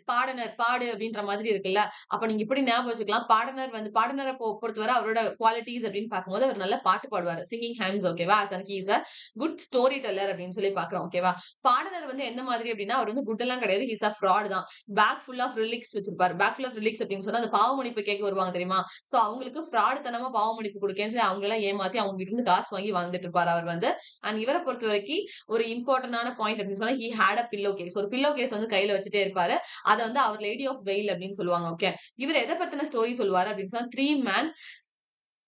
பாடனர், பாடு அப்படின்ற மாதிரி இருக்குல்ல. அப்ப நீங்க இப்படி ஞாபகம் வச்சுக்கலாம். பாடனர பொறுத்தவரை அவரோட குவாலிட்டீஸ் அப்படின்னு பார்க்கும்போது, அவர் நல்லா பாட்டு பாடுவாரு. சிங்கிங் ஹேண்ட்ஸ் ஓகேவா? He is a good story teller அப்படின்னு சொல்லி பார்க்கிறோம். ஓகேவா? பாடனர் வந்து எந்த மாதிரி அப்படின்னா, அவர் வந்து குட் எல்லாம் கிடையாது. ஹி இஸ் அ ஃப்ராட் தான். பேக் ஃபுல் ஆஃப் ரிலிக்ஸ் வச்சிருப்பாரு. பேக் ஃபுல் ஆஃப் ரிலிக்ஸ் அப்படின்னு சொன்னா, அந்த பாவ மன்னிப்பு கேட்க வருவாங்க தெரியுமா? சோ அவங்களுக்கு ஃப்ராட் தனமா பாவ மன்னிப்பு குடுக்கேன்னு சொல்லி அவங்கள எல்லாம் ஏமாத்தி அவங்க கிட்ட இருந்து காசு வாங்கி வாழ்ந்துட்டு இருப்பாரு அவர் வந்து. அண்ட் இவர பொறுத்தவரைக்கும் ஒரு இம்பார்ட்டன்டான பாயிண்ட் அப்படின்னு சொன்னா, he had a pillow case. ஒரு பில்லோ கேஸ் வந்து கையில வச்சுட்டே இருப்பாரு. அத வந்து அவர் லேடி ஆஃப் வெயில் அப்படின்னு சொல்லுவாங்க. ஓகே. இவரு எத பத்தின ஸ்டோரி சொல்லுவாரு அப்படின்னு சொன்னா,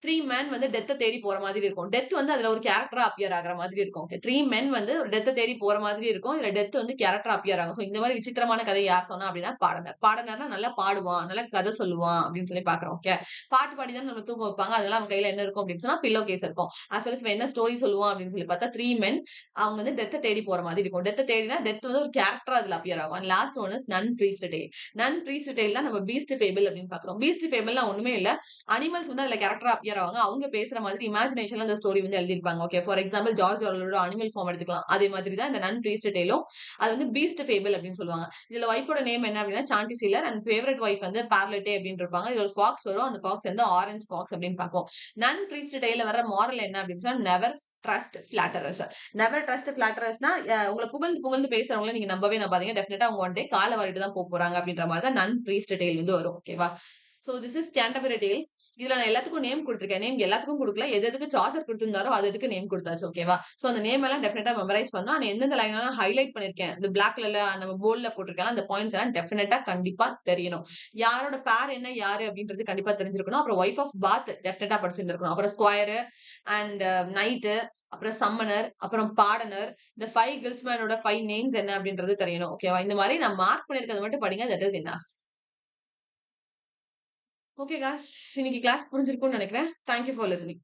3 மேன் வந்து டெத்த தேடி போற மாதிரி இருக்கும். டெத் வந்து அதுல ஒரு கேரக்டரா அப்பியர் ஆகுற மாதிரி இருக்கும். ஓகே. 3 மென் வந்து ஒரு டெத்த தேடி போற மாதிரி இருக்கும். இதுல டெத் வந்து கேரக்டரா அப்பியர் ஆகும். சோ இந்த மாரி விசித்திரமான கதை யார் சொன்னா அப்டின்னா பாடனர். பாடனர்னா நல்லா பாடுவான், நல்லா கதை சொல்லுவான் அப்டின்னு சொல்லி பார்க்குறோம். ஓகே. பாட்டு பாடி தான் நம்மள தூங்க வைப்பாங்க. அதனால அவன் கையில என்ன இருக்கும் அப்டின்னு சொன்னா பில்லோ கேஸ் இருக்கும். அஸ் வெல் அஸ் இவன் என்ன ஸ்டோரி சொல்லுவான் அப்டின்னு சொல்லி பார்த்தா 3 மென் அவங்க வந்து டெத்த தேடி போற மாதிரி இருக்கும். டெத்த தேடினா டெத் வந்து ஒரு கேரக்டரா அதுல அப்பியர் ஆகும். And last one is nun priest tale. Nun priest tale தான் நம்ம பீஸ்ட் ஃபேபிள் அப்டின்னு பார்க்குறோம். பீஸ்ட் ஃபேபிள்னா ஒண்ணுமே இல்ல. அனிமல்ஸ் வந்து அதுல கேரக்டரா அப்பியர் ஆவாங்க. அவங்க பேசுற மாதிரி இமேஜினேஷன்ல அந்த ஸ்டோரி வந்து எழுதியிருப்பாங்க. ஓகே. ஃபார் எக்ஸாம்பிள் ஜார்ஜ் ஆர்வலோட அனிமல் ஃபார்ம் எடுத்துக்கலாம். அதே மாதிரி தான் இந்த நன் ப்ரீஸ்ட் டேலும் அது வந்து பீஸ்ட் ஃபேபிள் அப்படின்னு சொல்லுவாங்க. இதுல ஒய்ஃபோட நேம் என்ன அப்படின்னா சாண்டிசிலர் அண்ட் ஃபேவரட் ஒய்ஃப் வந்து பார்லெட்டே அப்படின்னு இருப்பாங்க. இதுல ஒரு ஃபாக்ஸ் வரும். அந்த ஃபாக்ஸ் வந்து ஆரஞ்ச் ஃபாக்ஸ் அப்படின்னு பார்ப்போம். நன் ப்ரீஸ்ட் டேல வர மாரல் என்ன அப்படின்னு சொன்னா நெவர் ட்ரஸ்ட் ஃபிளாட்டரர்ஸ். நெவர் ட்ரஸ்ட் ஃபிளாட்டரர்ஸ்னா உங்கள புகழ்ந்து புகழ்ந்து பேசுறவங்கள நீங்க நம்பவே நம்பாதீங்க. டெஃபினட்டா அவங்க ஒன் டே கால வாரிட்டு தான் போறாங்க அப்படின்ற மாதிரி தான் நன் ப்ரீஸ்ட் டேல் வந்து வரும். ஓகேவா? So this is Canterbury tales. இதுல நான் எல்லாத்துக்கும் நேம் குடுத்துருக்கேன். நேம் எல்லாத்துக்கும் குடுக்கல. எதுக்கு சாசர் குடுத்திருந்தாரோ அதுக்கு நேம் குடுத்தாச்சு. ஓகேவா? சோ அந்த நேம் எல்லாம் டெஃபினட்டா மெமரைஸ் பண்ணணும். ஆனா எந்தெந்த லைன் எல்லாம் ஹைலைட் பண்ணிருக்கேன். இந்த பிளாக் கலர்ல நம்ம போல்ட்ல போட்டிருக்கேன். அந்த பாயிண்ட்ஸ் எல்லாம் டெஃபினட்டா கண்டிப்பா தெரியணும். யாரோட பேர் என்ன யாரு அப்படின்றது கண்டிப்பா தெரிஞ்சிருக்கணும். அப்புறம் வைஃப் ஆஃப் பாத் டெஃபினட்டா படிச்சிருந்திருக்கணும். அப்புறம் ஸ்கொயர் அண்ட் நைட் அப்புறம் சம்மனர் அப்புறம் பாடனர் இந்த 5 கில்ஸ்மேனோட 5 நேம்ஸ் என்ன அப்படின்றது தெரியணும். ஓகேவா? இந்த மாதிரி நான் மார்க் பண்ணிருக்கிறது மட்டும் படிங்க. That is enough. Okay guys. இன்னைக்கு கிளாஸ் புரிஞ்சிருக்கும்னு நினைக்கிறேன். Thank you for listening.